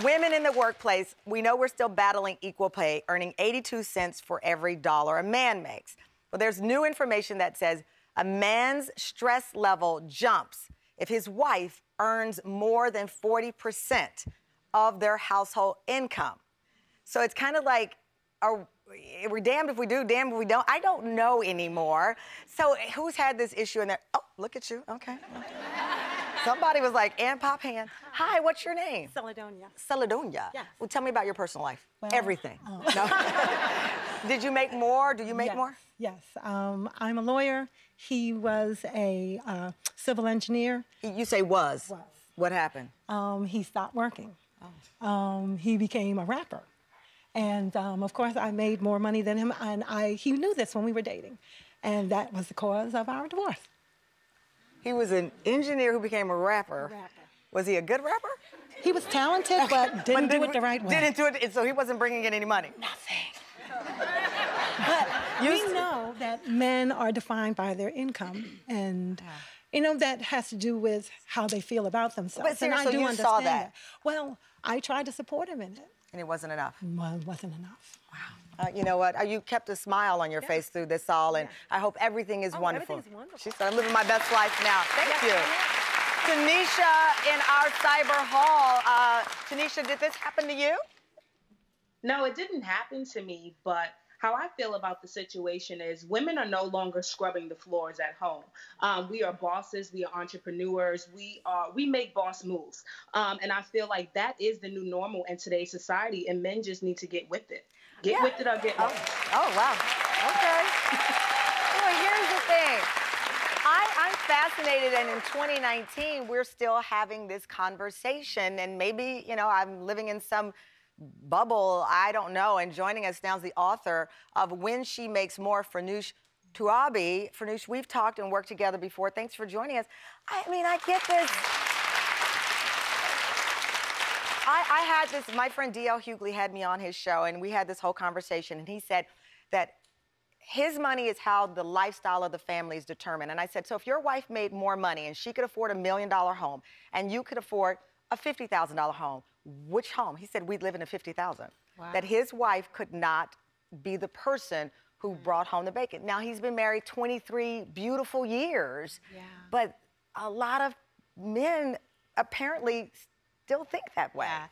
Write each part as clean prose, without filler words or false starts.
Women in the workplace, we know we're still battling equal pay, earning 82 cents for every dollar a man makes. Well, there's new information that says a man's stress level jumps if his wife earns more than 40% of their household income. So it's kind of like, we're damned if we do, damned if we don't. I don't know anymore. So who's had this issue in there? Oh, look at you. Okay. Somebody was like, and pop hand. Hi, what's your name? Celedonia. Celedonia? Yes. Well, tell me about your personal life. Well, everything. Oh. No. Did you make more? Do you make more? Yes. I'm a lawyer. He was a civil engineer. You say was? Was. What happened? He stopped working. Oh. He became a rapper. And, of course, I made more money than him, and he knew this when we were dating. And that was the cause of our divorce. He was an engineer who became a rapper. Was he a good rapper? He was talented, but didn't do it the right way. Didn't do it, so he wasn't bringing in any money? Nothing. But we know that men are defined by their income, and you know, that has to do with how they feel about themselves. But seriously, and I do understand saw that. Well, I tried to support him in it. And it wasn't enough? Well, it wasn't enough. Wow. You know what? You kept a smile on your face through this all, and I hope everything is wonderful. Everything's wonderful. She said, I'm living my best life now. Thank you. Tanisha in our cyber hall. Tanisha, did this happen to you? No, it didn't happen to me, but how I feel about the situation is women are no longer scrubbing the floors at home. We are bosses, we are entrepreneurs, we make boss moves. And I feel like that is the new normal in today's society, and men just need to get with it. Get with it or get lost. Oh, wow. Okay. Well, here's the thing. I'm fascinated, and in 2019, we're still having this conversation, and maybe, you know, I'm living in some bubble, I don't know. And joining us now is the author of When She Makes More, Farnoosh Torabi. Farnoosh, we've talked and worked together before. Thanks for joining us. I mean, I get this. I had this, my friend D.L. Hughley had me on his show, and we had this whole conversation, and he said that his money is how the lifestyle of the family is determined. And I said, so if your wife made more money and she could afford $1 million home and you could afford a $50,000 home, which home? He said, we'd live in a $50,000. Wow. That his wife could not be the person who brought home the bacon. Now, he's been married 23 beautiful years, but a lot of men apparently still think that way. Yeah.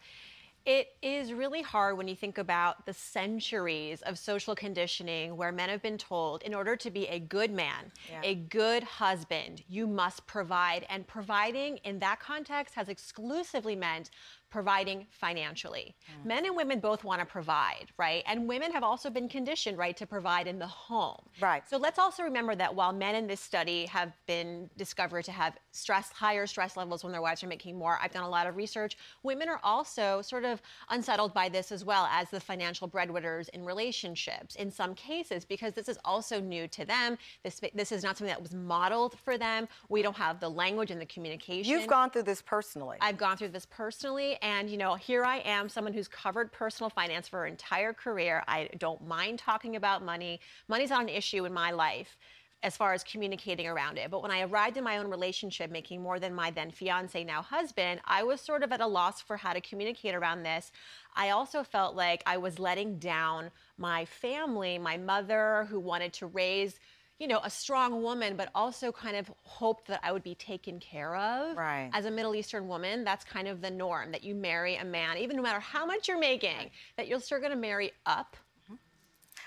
It is really hard when you think about the centuries of social conditioning where men have been told in order to be a good man, a good husband, you must provide. And providing in that context has exclusively meant providing financially. Men and women both want to provide, right? And women have also been conditioned, right, to provide in the home. Right. So let's also remember that while men in this study have been discovered to have higher stress levels when their wives are making more, I've done a lot of research, women are also sort of unsettled by this as well as the financial breadwinners in relationships in some cases, because this is also new to them. This is not something that was modeled for them. We don't have the language and the communication. You've gone through this personally. I've gone through this personally. And, you know, here I am, someone who's covered personal finance for her entire career. I don't mind talking about money. Money's not an issue in my life as far as communicating around it. But when I arrived in my own relationship, making more than my then fiance, now husband, I was sort of at a loss for how to communicate around this. I also felt like I was letting down my family, my mother, who wanted to raise, you know, a strong woman, but also kind of hoped that I would be taken care of. Right. As a Middle Eastern woman, that's kind of the norm, that you marry a man, even no matter how much you're making, that you're still going to marry up.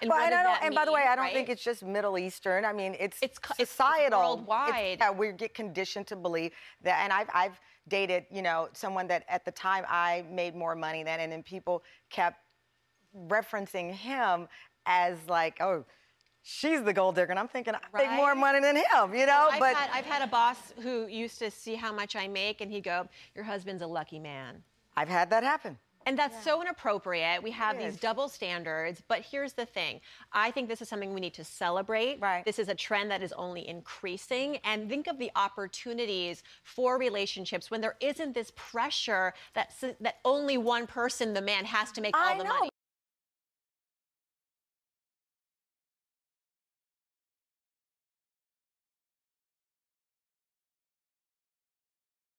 And well, and by the way, I don't right? think it's just Middle Eastern. I mean, it's societal. It's worldwide. We get conditioned to believe that. And I've dated, you know, someone that at the time I made more money than, and then people kept referencing him as like, oh, she's the gold digger, and I'm thinking, I make more money than him, you know? Well, I've had a boss who used to see how much I make, and he'd go, your husband's a lucky man. I've had that happen. And that's so inappropriate. We have these double standards, but here's the thing. I think this is something we need to celebrate. Right. This is a trend that is only increasing, and think of the opportunities for relationships when there isn't this pressure that only one person, the man, has to make all the money.